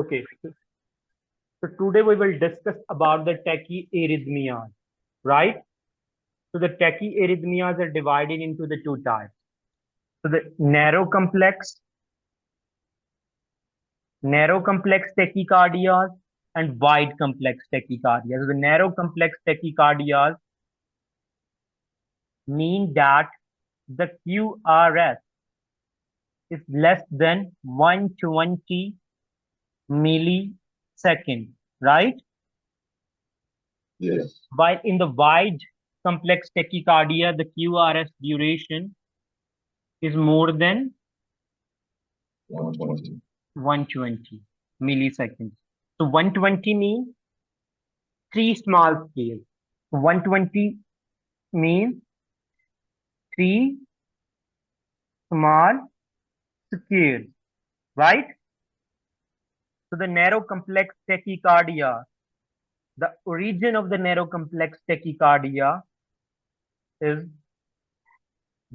Okay, so today we will discuss about the tachyarrhythmias, right? So the tachyarrhythmias are divided into the two types. So the narrow complex tachycardias and wide complex tachycardias. So the narrow complex tachycardias mean that the QRS is less than 120 millisecond, right? Yes. While in the wide complex tachycardia, the QRS duration is more than 120. 120 milliseconds. So 120 means three small scales. 120 means three small scales, right? So the narrow complex tachycardia, the origin of the narrow complex tachycardia is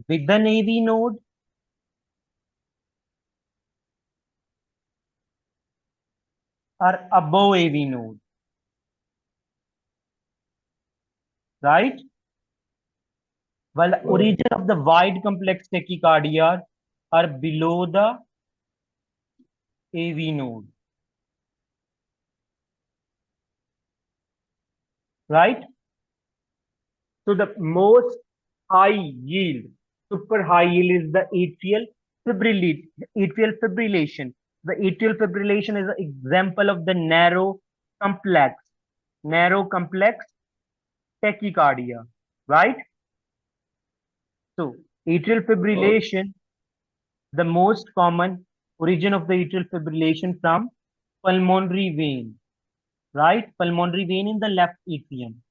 with an AV node or above AV node, right? While the origin of the wide complex tachycardia are below the AV node, right? So the most high yield, super high yield is the atrial fibrillation. The atrial fibrillation is an example of the narrow complex tachycardia, right? So atrial fibrillation, the most common origin of the atrial fibrillation from pulmonary vein, right? Pulmonary vein in the left atrium.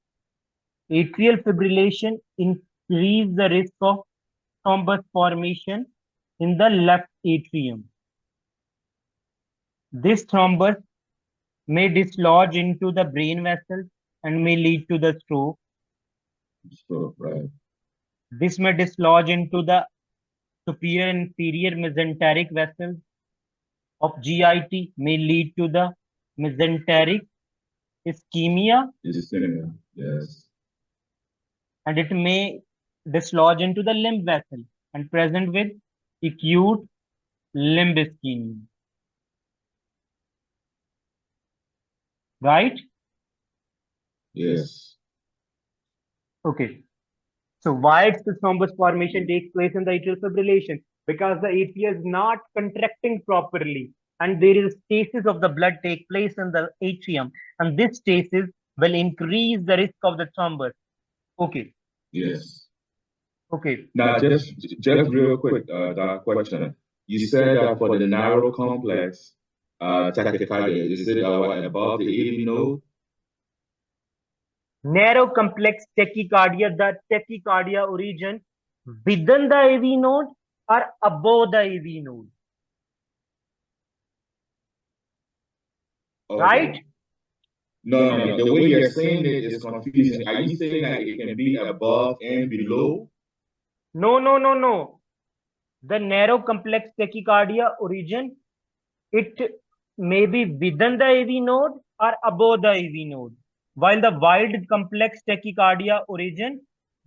Atrial fibrillation increase the risk of thrombus formation in the left atrium. This thrombus may dislodge into the brain vessels and may lead to the stroke. Right. This may dislodge into the superior and inferior mesenteric vessels of GIT, may lead to the mesenteric ischemia. Ischemia, yes. And it may dislodge into the limb vessel and present with acute limb ischemia. Right? Yes. Okay. So why the thrombus formation takes place in the atrial fibrillation? Because the atria is not contracting properly, and there is stasis of the blood take place in the atrium, and this stasis will increase the risk of the thrombus. Okay. Yes. Okay. Now, just real quick, Doc, question. You said that for the narrow complex tachycardia, is it above the AV node? Narrow complex tachycardia, the tachycardia origin within the AV node or above the AV node. Okay. Right? No. The way you're saying it is confusing. Are you saying that it can be above and below? No. The narrow complex tachycardia origin, it may be within the AV node or above the AV node, while the wide complex tachycardia origin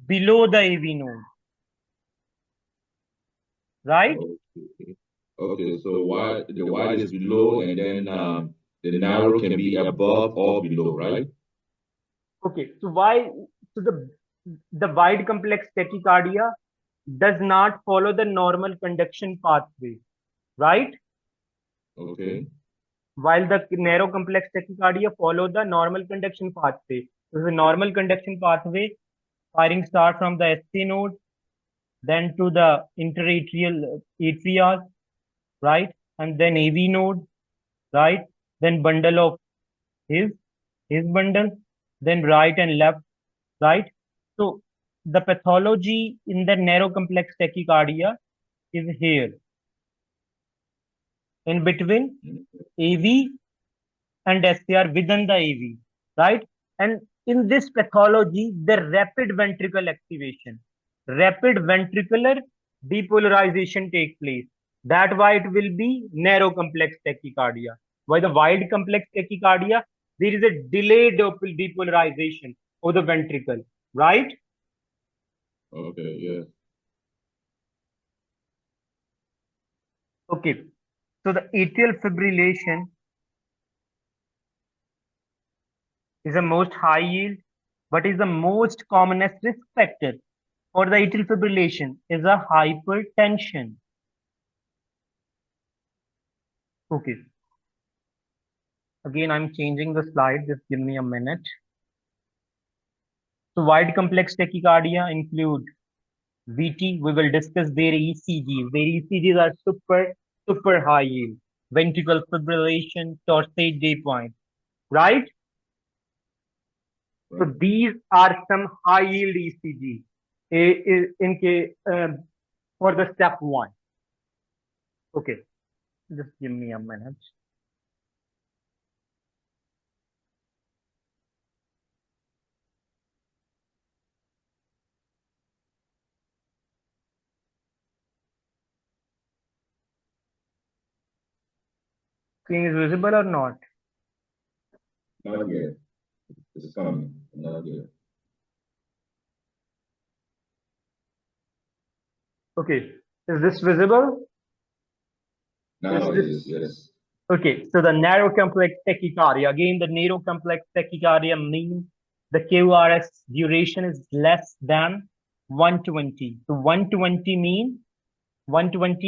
below the AV node. Right? Okay, so the wide is below, and then the narrow can be above or below, right? Okay, so the wide complex tachycardia does not follow the normal conduction pathway, right? Okay. While the narrow complex tachycardia follow the normal conduction pathway. So the normal conduction pathway, firing start from the SC node, then to the interatrial atria, right? And then AV node, right? Then bundle of his bundle, then right and left, right? So the pathology in the narrow complex tachycardia is here, in between AV and SCR within the AV, right? And in this pathology, the rapid ventricle activation, rapid ventricular depolarization take place. That's why it will be narrow complex tachycardia. Why the wide complex tachycardia? There is a delayed depolarization of the ventricle, right? Okay, yeah. Okay. So the atrial fibrillation is the most high yield, but is the most commonest risk factor for the atrial fibrillation is a hypertension. Okay. Again, I'm changing the slide. Just give me a minute. So wide complex tachycardia include VT. We will discuss their ECGs. Their ECGs are super high yield. Ventricular fibrillation, torsade day point, right? So Right. these are some high yield ECGs in case for the step one. Okay, just give me a minute. Screen is visible or not? Not yet. It's coming. Not yet. Okay, is this visible? Now Is it this is, yes. okay? So the narrow complex tachycardia. Again, the narrow complex tachycardia means the QRS duration is less than 120. So 120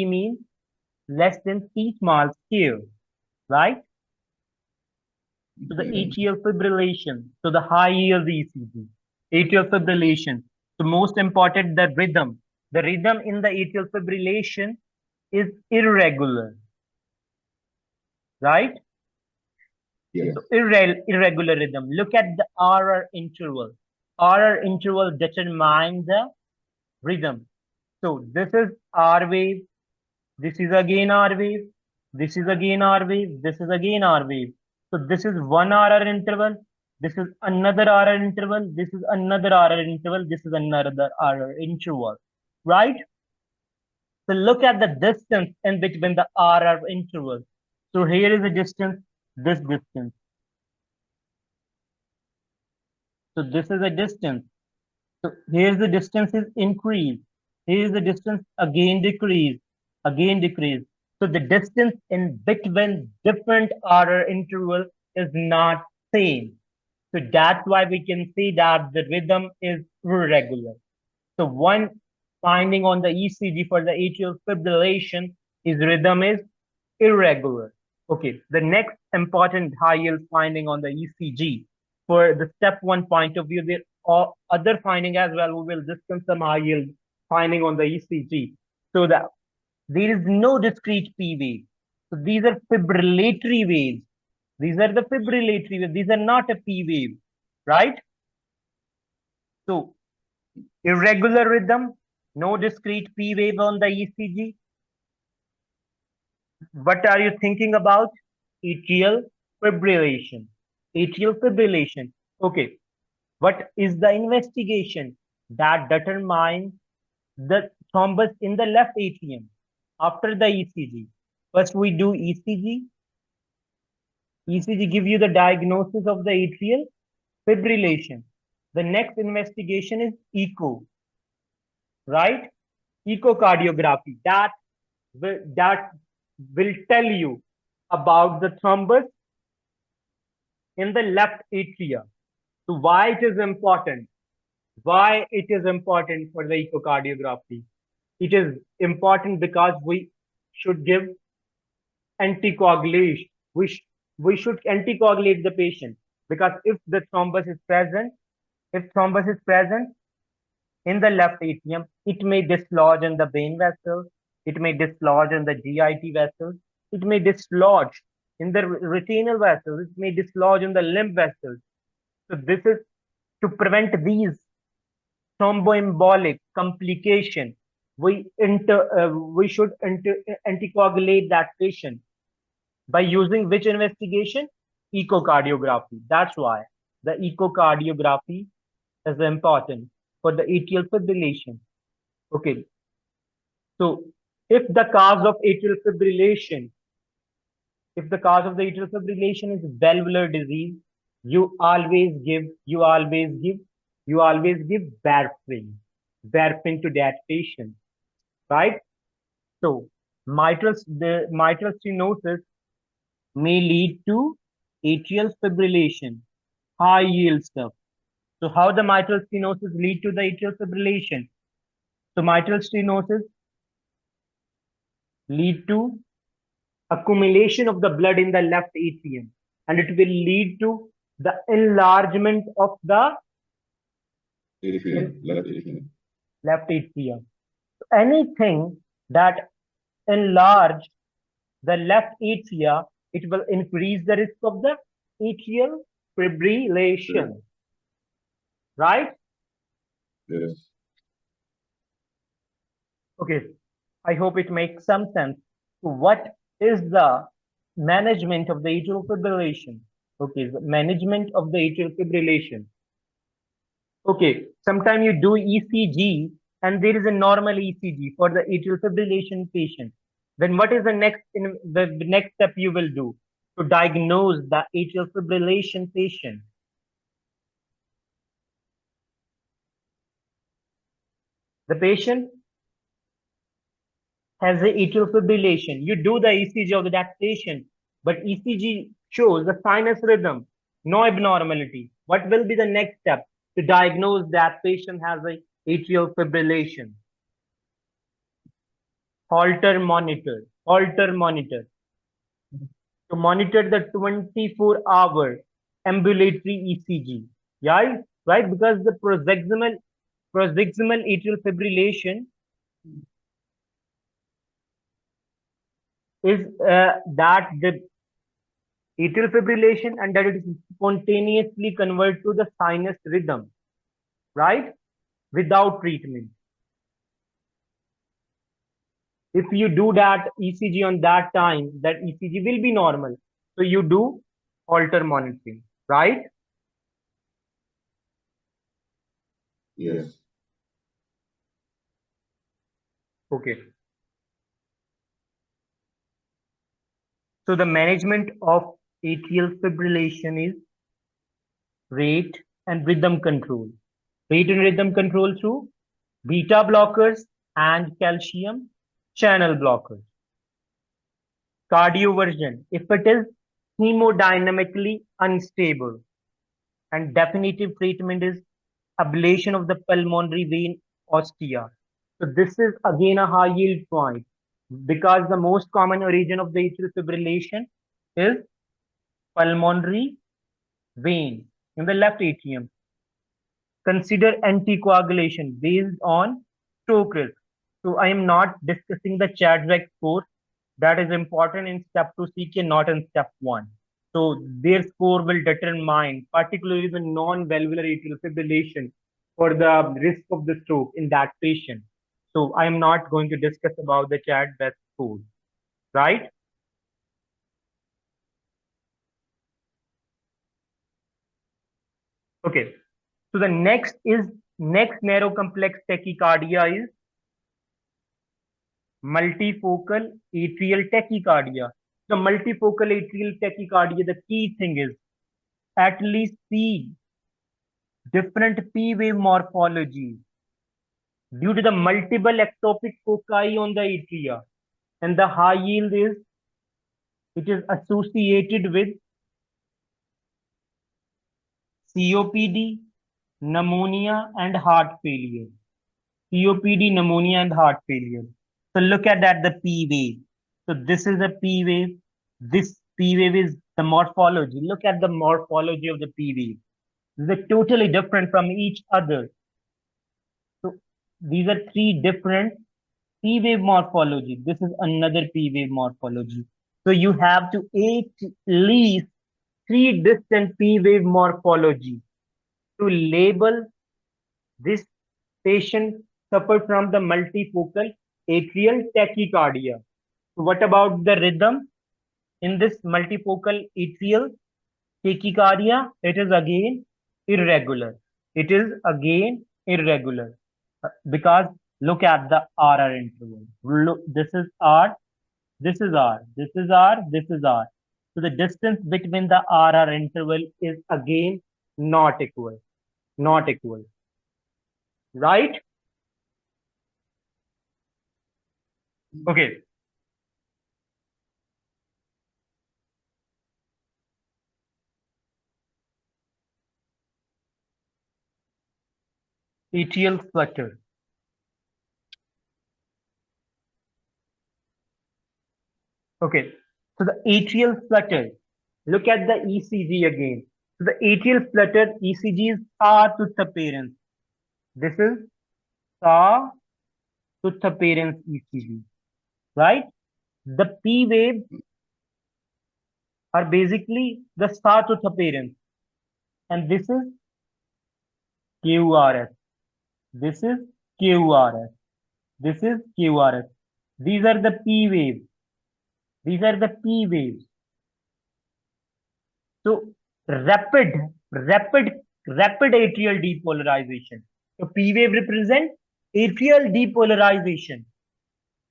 means less than 3 small scale, right? So the Okay. atrial fibrillation. So the high yield ECG. Atrial fibrillation. So most important, the rhythm. The rhythm in the atrial fibrillation is irregular, right? Yes. So irregular rhythm. Look at the RR interval. RR interval determines the rhythm. So this is R wave. This is again R wave. This is again R wave. This is again R wave. So this is one RR interval. This is another RR interval. This is another RR interval. This is another RR interval. Right? So look at the distance in between the RR intervals. So here is the distance, this distance. So this is a distance. So here's the distance is increase. Here is the distance again decrease, again decrease. So the distance in between different RR interval is not same. So that's why we can see that the rhythm is irregular. So one finding on the ECG for the atrial fibrillation is rhythm is irregular. Okay, the next important high yield finding on the ECG for the step one point of view, there are other finding as well. We will discuss some high yield finding on the ECG. So that there is no discrete P wave. So these are fibrillatory waves. These are the fibrillatory waves. These are not a P wave, right? So irregular rhythm, no discrete P wave on the ECG. What are you thinking about? Atrial fibrillation. Atrial fibrillation. Okay. What is the investigation that determines the thrombus in the left atrium after the ECG? First, we do ECG. ECG give you the diagnosis of the atrial fibrillation. The next investigation is echo, right? Echocardiography. That will tell you about the thrombus in the left atria. So why it is important? Why it is important for the echocardiography? It is important because we should give anticoagulation. We should anticoagulate the patient because if the thrombus is present, in the left atrium, it may dislodge in the vein vessels, it may dislodge in the GIT vessels, it may dislodge in the retinal vessels, it may dislodge in the lymph vessels. So this is to prevent these thromboembolic complication. We should anticoagulate that patient by using which investigation? Echocardiography. That's why the echocardiography is important for the atrial fibrillation. Okay. So if the cause of atrial fibrillation If the cause of the atrial fibrillation is valvular disease, you always give warfarin to that patient, right? So the mitral stenosis may lead to atrial fibrillation, high yield stuff. So how the mitral stenosis lead to the atrial fibrillation? So mitral stenosis lead to accumulation of the blood in the left atrium, and it will lead to the enlargement of the left atrium. Anything that enlarge the left atria, it will increase the risk of the atrial fibrillation, right? Yes. Okay, I hope it makes some sense. So what is the management of the atrial fibrillation? Okay, the management of the atrial fibrillation. Okay, sometimes you do ECG and there is a normal ECG for the atrial fibrillation patient. Then what is the next step you will do to diagnose the atrial fibrillation patient? The patient has the atrial fibrillation. You do the ECG of that patient, but ECG shows the sinus rhythm, no abnormality. What will be the next step to diagnose that patient has a atrial fibrillation? Holter monitor. To monitor the 24-hour ambulatory ECG. Yeah, right? Because the paroxysmal atrial fibrillation is that the atrial fibrillation and that it is spontaneously converted to the sinus rhythm, right? Without treatment. If you do that ECG on that time, that ECG will be normal. So you do Holter monitoring, right? Yes. Okay. So the management of atrial fibrillation is rate and rhythm control. Rate and rhythm control through beta blockers and calcium channel blockers. Cardioversion, if it is hemodynamically unstable, and definitive treatment is ablation of the pulmonary vein ostia. So this is again a high yield point because the most common origin of the atrial fibrillation is pulmonary vein in the left atrium. Consider anticoagulation based on stroke risk. So I am not discussing the Chadwick score. That is important in step 2 CK, not in step 1. So their score will determine particularly the non-valvular atrial fibrillation for the risk of the stroke in that patient. So I am not going to discuss about the Chadwick score, right? Okay. So the next narrow complex tachycardia is multifocal atrial tachycardia. The multifocal atrial tachycardia, the key thing is at least see different P wave morphologies due to the multiple ectopic foci on the atria, and the high yield is it is associated with COPD, pneumonia, and heart failure. COPD, pneumonia, and heart failure. So look at that, the P wave. So this is a P wave. This P wave is the morphology. Look at the morphology of the P wave. They're totally different from each other. So these are three different P wave morphology. This is another P wave morphology. So you have to at least three distant P wave morphology to label this patient suffered from the multifocal atrial tachycardia. So what about the rhythm in this multifocal atrial tachycardia? It is again irregular. It is again irregular because look at the RR interval. Look, this is R, this is R, this is R, this is R. So the distance between the RR interval is again not equal. Not equal. Right? Okay. Atrial flutter. Okay. So the atrial flutter. Look at the ECG again. So the atrial flutter ECG is Sawtooth appearance. This is Sawtooth appearance ECG. Right? The P waves are basically the Sawtooth appearance. And this is QRS. This is QRS. This is QRS. These are the P waves. These are the P waves. So rapid atrial depolarization. So P wave represents atrial depolarization.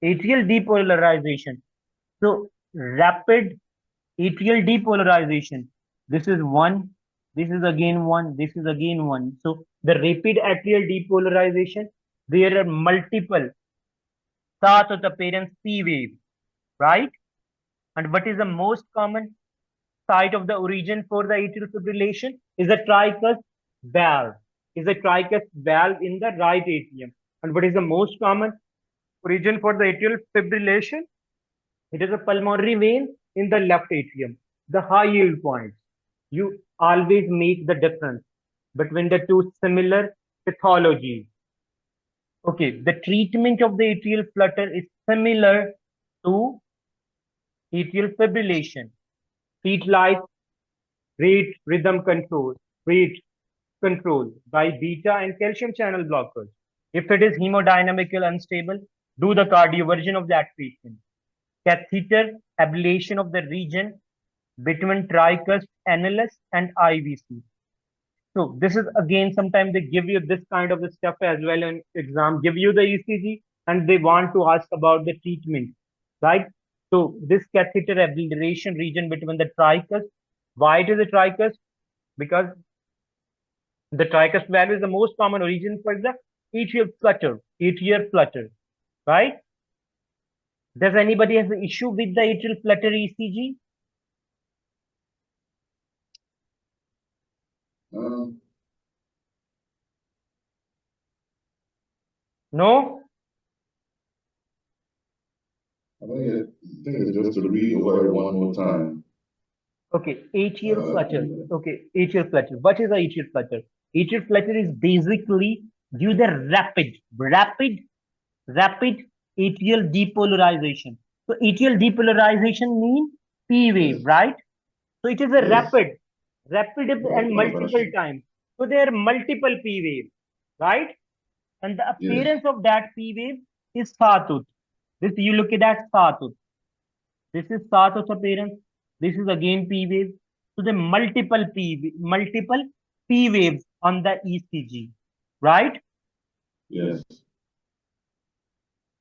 Atrial depolarization. So rapid atrial depolarization. This is one. This is again one. This is again one. So the rapid atrial depolarization, there are multiple Sawtooth appearance P waves, right? And what is the most common site of the origin for the atrial fibrillation is a tricuspid valve. Is a tricuspid valve in the right atrium. And what is the most common origin for the atrial fibrillation? It is a pulmonary vein in the left atrium. The high yield points. You always make the difference between the two similar pathologies. Okay, the treatment of the atrial flutter is similar to atrial fibrillation. Treat like rate control by beta and calcium channel blockers. If it is hemodynamically unstable, do the cardioversion of that patient. Catheter ablation of the region between tricuspid annulus and IVC. So this is again, sometimes they give you this kind of stuff as well in exam, give you the ECG and they want to ask about the treatment, right? So this catheter ablation region between the tricuspid, why it is a tricuspid? Because the tricuspid valve is the most common origin for the atrial flutter, right? Does anybody have an issue with the atrial flutter ECG? No? I think it's just to read over it one more time. Okay, atrial flutter. Okay, atrial flutter. What is the atrial flutter? Atrial flutter is basically due to rapid atrial depolarization. So atrial depolarization means P wave, right? So it is a rapid and multiple times. So there are multiple P waves, right? And the appearance of that P wave is Sawtooth. This you look at that Sawtooth. This is Sawtooth appearance. This is again P wave. So the multiple P waves on the ECG, right? Yes.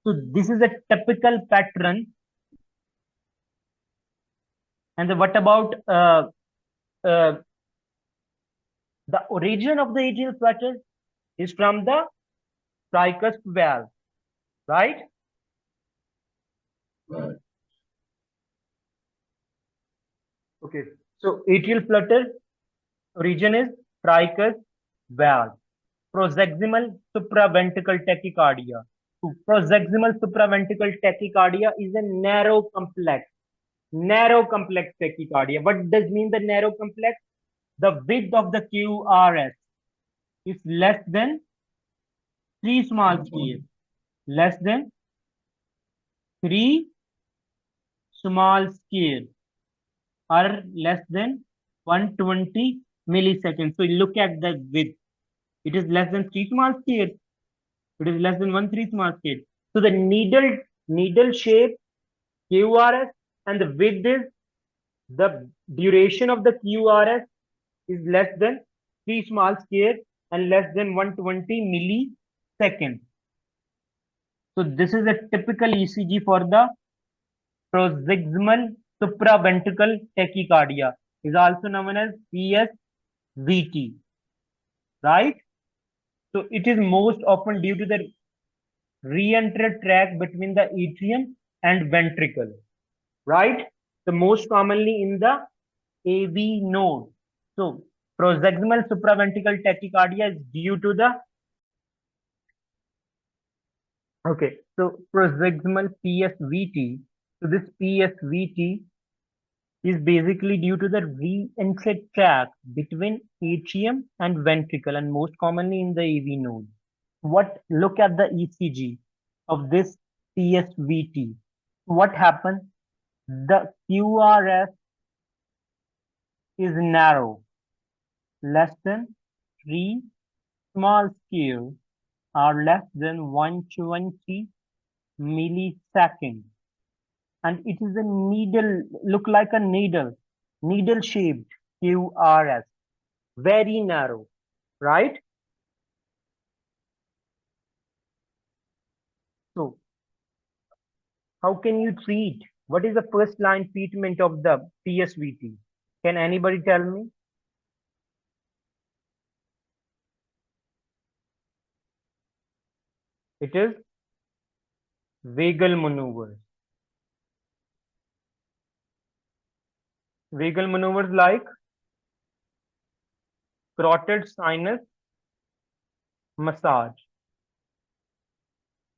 So this is a typical pattern. And what about the origin of the atrial flutter is from the tricuspid valve, right? Right. Okay. So atrial flutter origin is tricuspid valve. Proximal supraventricular tachycardia. So proximal supraventricular tachycardia is a narrow complex tachycardia. What does mean the narrow complex? The width of the QRS is less than 3 small scale. Less than 3 small scale or less than 120 milliseconds. So look at the width. It is less than 3 small scale. It is less than 1 3 small scale. So the needle shape QRS and the width is the duration of the QRS is less than 3 small scale and less than 120 milliseconds. So this is a typical ECG for the proximal supraventricular tachycardia is also known as PSVT, right? So it is most often due to the reentrant tract between the atrium and ventricle, right? The most commonly in the AV node. So proximal supraventricular tachycardia is due to the so proximal PSVT. So this PSVT is basically due to the reentrant tract between atrium and ventricle and most commonly in the AV node. Look at the ECG of this PSVT. What happens? The QRS is narrow, less than 3, small scale are less than 120 milliseconds. And it is a needle, look like a needle shaped QRS, very narrow, right? So how can you treat? What is the first line treatment of the PSVT? Can anybody tell me? It is vagal maneuvers. Vagal maneuvers like carotid sinus massage.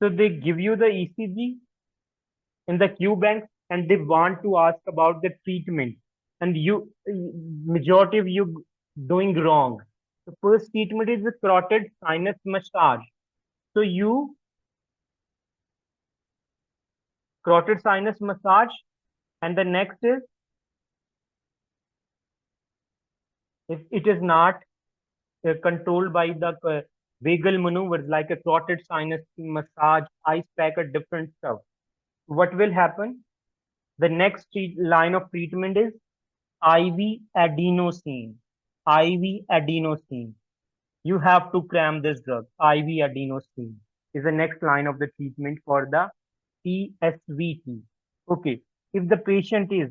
So they give you the ECG in the Q bank and they want to ask about the treatment. And majority of you doing wrong. The first treatment is the carotid sinus massage. So carotid sinus massage, and the next is, if it is not controlled by the vagal maneuvers like a carotid sinus massage, ice pack, or different stuff, what will happen? The next line of treatment is IV adenosine. IV adenosine. You have to cram this drug. IV adenosine is the next line of the treatment for the PSVT. Okay. If the patient is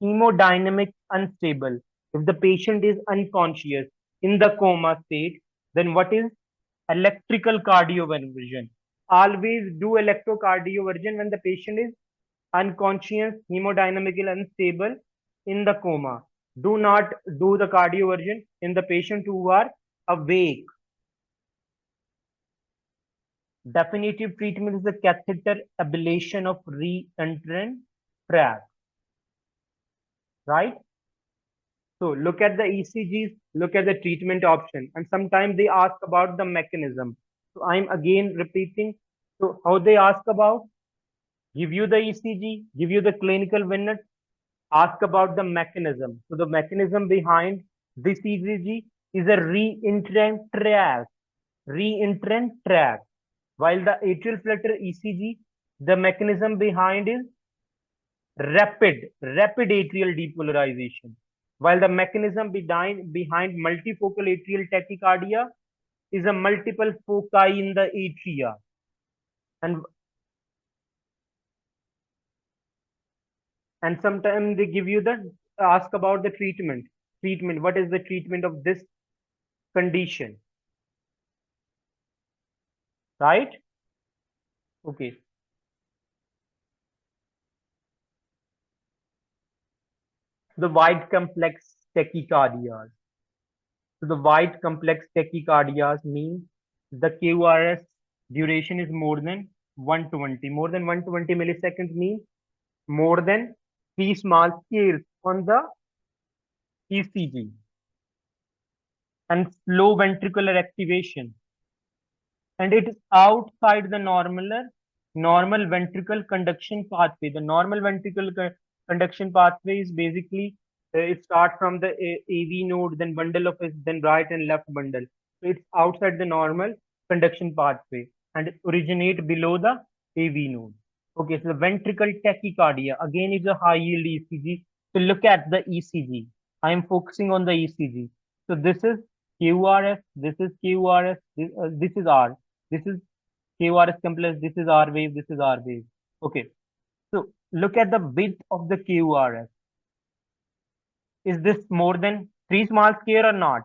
hemodynamic unstable, if the patient is unconscious in the coma state, then what is electrical cardioversion? Always do electrocardioversion when the patient is unconscious, hemodynamically unstable in the coma. Do not do the cardioversion in the patient who are awake. Definitive treatment is the catheter ablation of reentrant tract, right? So look at the ECGs, look at the treatment option, and sometimes they ask about the mechanism. So I'm again repeating. So how they ask about? Give you the ECG, give you the clinical vignette, ask about the mechanism. So the mechanism behind this ECG is a reentrant tract. Reentrant tract. While the atrial flutter ECG, the mechanism behind is rapid atrial depolarization. While the mechanism behind multifocal atrial tachycardia is a multiple foci in the atria. And sometimes they give you the ask about the treatment. What is the treatment of this condition? Right? Okay. The wide complex tachycardias. So the wide complex tachycardias mean the QRS duration is more than 120. More than 120 milliseconds means more than 3 small scales on the ECG. And slow ventricular activation. And it is outside the normal ventricle conduction pathway. The normal ventricle conduction pathway is basically it starts from the AV node, then bundle of it, then right and left bundle. So it's outside the normal conduction pathway and originate below the AV node. Okay, so the ventricle tachycardia again is a high yield ECG. So look at the ECG. I am focusing on the ECG. So this is QRS, this is QRS, this is R. This is QRS complex, this is R wave, this is R wave. Okay. So look at the width of the QRS. Is this more than 3 small square or not?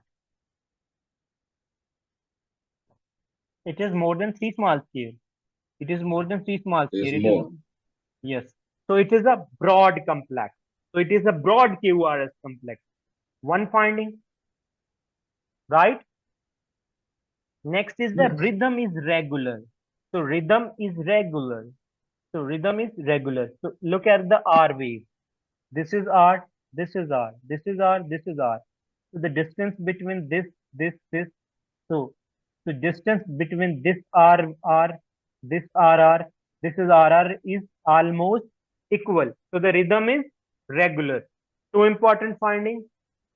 It is more than 3 small square. It is more than 3 small It's square. It is, more. yes. So it is a broad complex. So it is a broad QRS complex. One finding, right? Next is the Yes. rhythm is regular. So rhythm is regular. So rhythm is regular. So look at the R wave. This is R, this is R, this is R, this is R. So the distance between this. So distance between this R, this RR, this is RR is almost equal. So the rhythm is regular. Two important findings.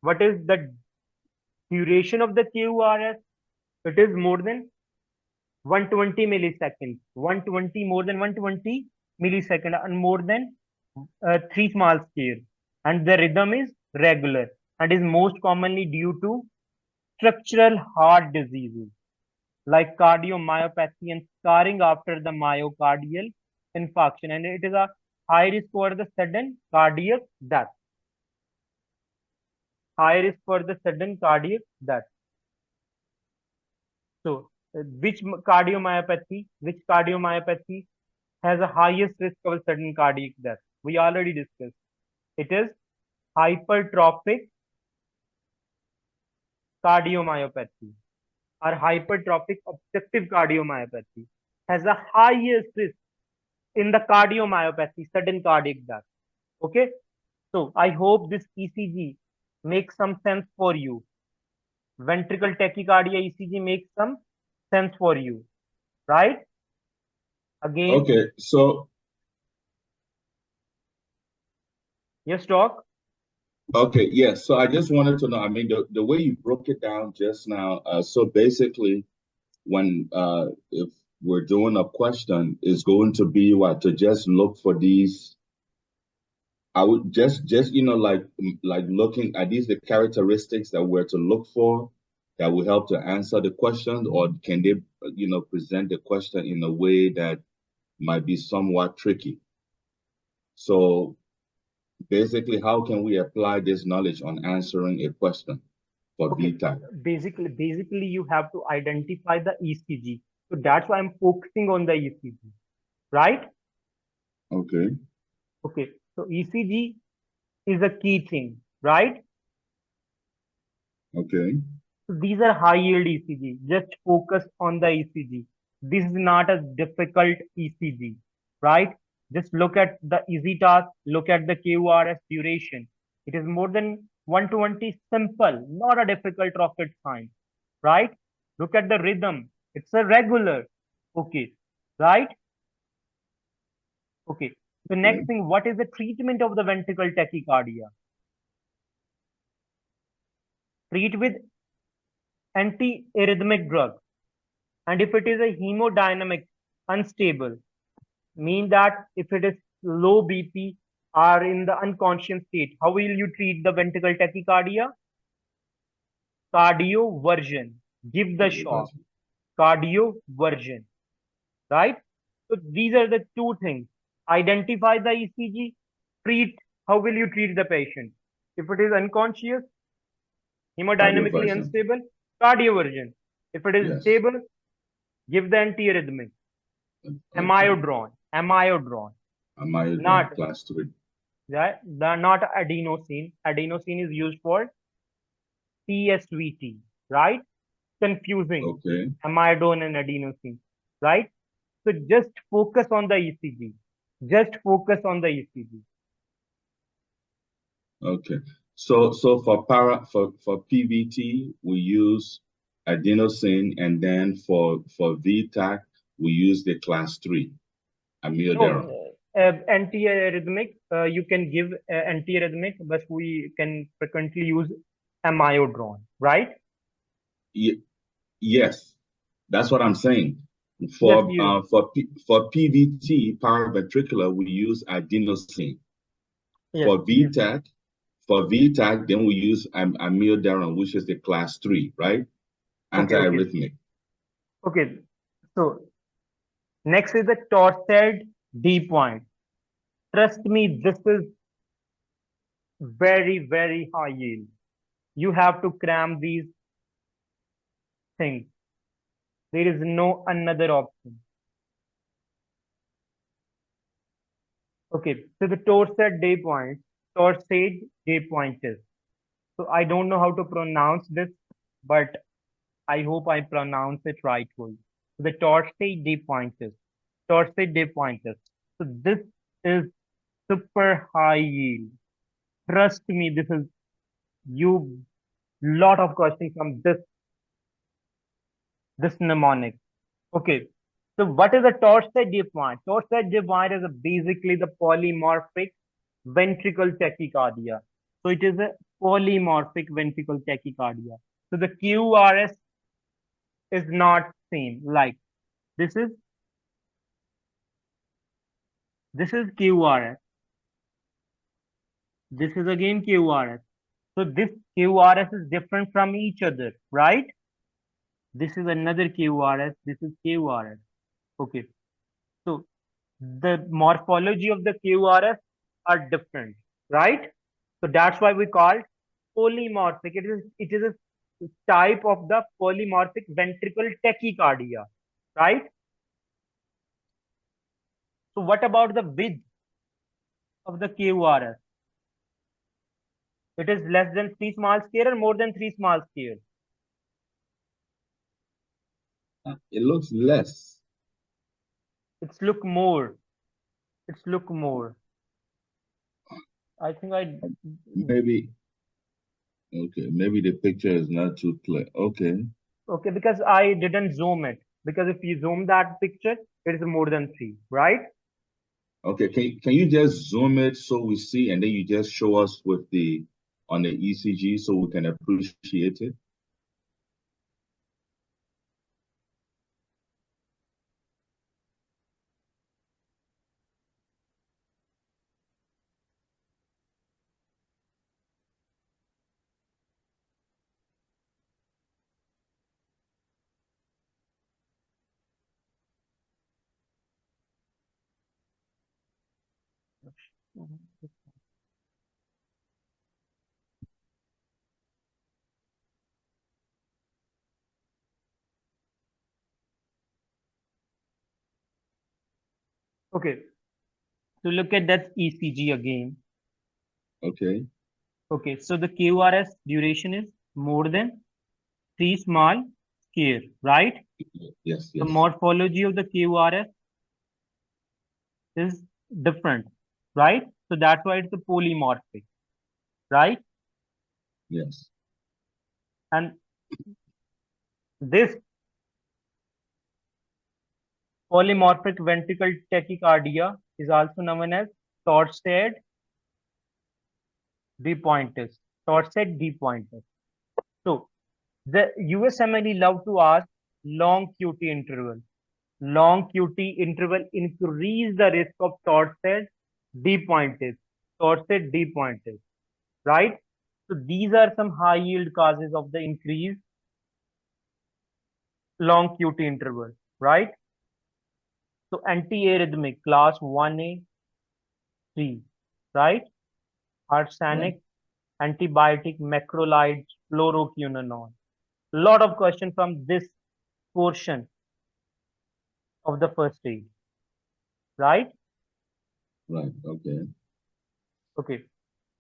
What is the duration of the QRS? It is more than 120 milliseconds. 120 more than 120 millisecond and more than 3 small scale. And the rhythm is regular and is most commonly due to structural heart diseases like cardiomyopathy and scarring after the myocardial infarction. And it is a high risk for the sudden cardiac death. High risk for the sudden cardiac death. So, which cardiomyopathy has the highest risk of sudden cardiac death? We already discussed. It is hypertrophic cardiomyopathy or hypertrophic obstructive cardiomyopathy has the highest risk in the cardiomyopathy, sudden cardiac death. Okay. So I hope this ECG makes some sense for you. Ventricle tachycardia ECG makes some sense for you, right? Again, Okay, so yes, doc. okay, yes. So I just wanted to know, I mean, the way you broke it down just now, so basically when if we're doing a question, is going to be what to just look for these. I would just like looking at these the characteristics that we're to look for that will help to answer the question, or can they present the question in a way that might be somewhat tricky. So basically, how can we apply this knowledge on answering a question for Okay. VTach? Basically, you have to identify the ECG. So that's why I'm focusing on the ECG, right? Okay. Okay. So ECG is a key thing, right? Okay. So these are high yield ECG. Just focus on the ECG. This is not a difficult ECG, right? Just look at the easy task, look at the QRS duration. It is more than 120, simple, not a difficult rocket science, right? Look at the rhythm. It's a regular. Okay, right? Okay. The next Okay. thing, what is the treatment of the ventricle tachycardia? Treat with antiarrhythmic drug. And if it is a hemodynamic unstable, mean that if it is low BP or in the unconscious state, how will you treat the ventricle tachycardia? Cardioversion. Give the shock. Cardioversion. Right? So these are the two things. Identify the ECG, treat. How will you treat the patient? If it is unconscious, hemodynamically Cardioversion. unstable, cardioversion. If it is Yes. stable, give the antiarrhythmic. Okay. Amiodarone. Amiodarone Not class 3. that, not adenosine. Adenosine is used for PSVT, right? Confusing Okay. amidone and adenosine, right? So just focus on the ECG. Just focus on the ECG. Okay. So for PVT we use adenosine, and then for VTach we use the class 3 amiodarone. No, antiarrhythmic. You can give antiarrhythmic, but we can frequently use amiodarone, right? Yes, that's what I'm saying. Yes, For you. for PVT paraventricular we use adenosine. Yes, For yes. VTach, then we use amiodarone, which is the class 3, right? Okay, okay, Antiarrhythmic. okay. So next is the torsade D point. Trust me, this is very, very high yield. You have to cram these things. There is no another option. Okay, so the Torsad day points, Torsad day pointers. So I don't know how to pronounce this, but I hope I pronounce it rightfully. The Torsad day pointers, Torsad day pointers. So this is super high yield. Trust me, this is you lot of questions from this mnemonic. Okay. So what is a Torsad day point? Torsad day point is basically the polymorphic ventricle tachycardia. So it is a polymorphic ventricle tachycardia. So the QRS is not same. Like this is QRS. This is again QRS. So this QRS is different from each other, right? This is another QRS. This is QRS. Okay. So the morphology of the QRS are different, right? So that's why we call it polymorphic. It is a type of the polymorphic ventricle tachycardia, right? So what about the width of the QRS? It is less than 3 small square or more than 3 small square? It looks less. It's look more. It's look more. I think Maybe, okay, maybe the picture is not too clear. Okay. okay, because I didn't zoom it. Because if you zoom that picture, it is more than 3, right? Okay, can you just zoom it so we see, and then you just show us with on the ECG so we can appreciate it? Okay, so look at that ECG again. Okay. Okay, so the QRS duration is more than 3 small square, right? Yes, The yes. morphology of the QRS is different, right? So that's why it's a polymorphic, right? Yes. And this polymorphic ventricle tachycardia is also known as Torsad D pointers. Torsad D pointers. So the USMLE love to ask long QT interval. Long QT interval increase the risk of Torsad D pointers. Torsad D pointers, right? So these are some high yield causes of the increased long QT interval, right? So antiarrhythmic class 1A, 3, right? Arsenic, antibiotic, macrolides, fluoroquinolone. Lot of questions from this portion of the first aid, right? Right. Okay. Okay.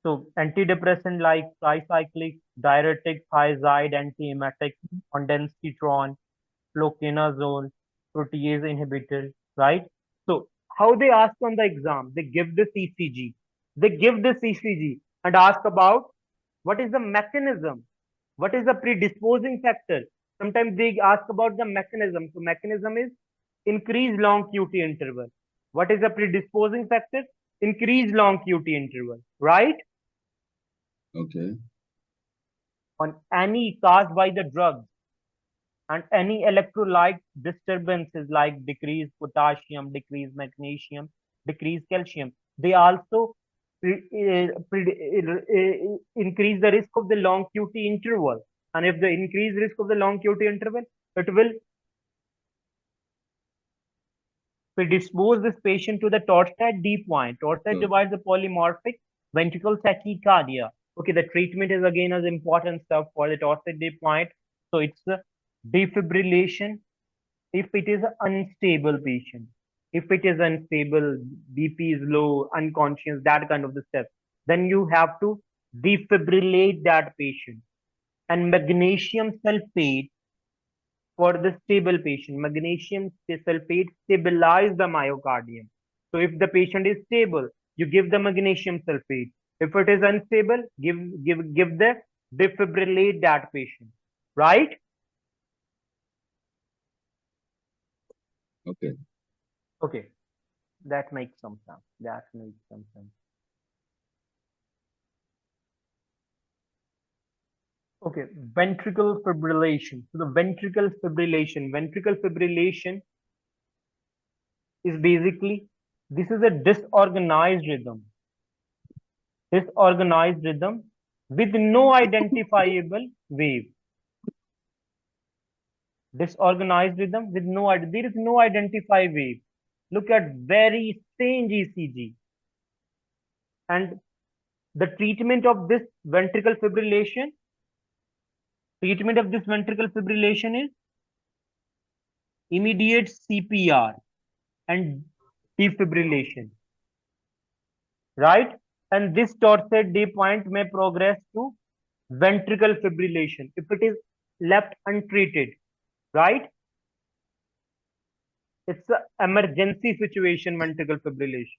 So antidepressant like tricyclic, diuretic, thiazide, antiemetic, ondansetron, fluconazole, protease inhibitor, right? So how they ask on the exam? They give this ECG. They give this ECG and ask about what is the mechanism? What is the predisposing factor? Sometimes they ask about the mechanism. So mechanism is increased long QT interval. What is the predisposing factor? Increased long QT interval, right? Okay. On any caused by the drug and any electrolyte disturbances like decreased potassium, decreased magnesium, decreased calcium. They also increase the risk of the long QT interval. And if the increased risk of the long QT interval, it will predispose this patient to the Torsad D point. Torsad divides the polymorphic ventricle tachycardia. Okay, the treatment is again as important stuff for the Torsad D point. So it's the defibrillation if it is an unstable patient. If it is unstable, BP is low, unconscious, that kind of the step, then you have to defibrillate that patient. And magnesium sulfate for the stable patient. Magnesium sulfate stabilize the myocardium. So if the patient is stable, you give the magnesium sulfate. If it is unstable, give the defibrillate that patient. Right? Okay. Okay. That makes some sense. That makes some sense. Okay, ventricle fibrillation. So the ventricle fibrillation is basically, this is a disorganized rhythm with no identifiable wave. Disorganized rhythm with there is no identified wave. Look at very strange ECG. And the treatment of this ventricle fibrillation is immediate CPR and defibrillation, right? And this Torsad D point may progress to ventricle fibrillation if it is left untreated, right? It's an emergency situation, ventricle fibrillation.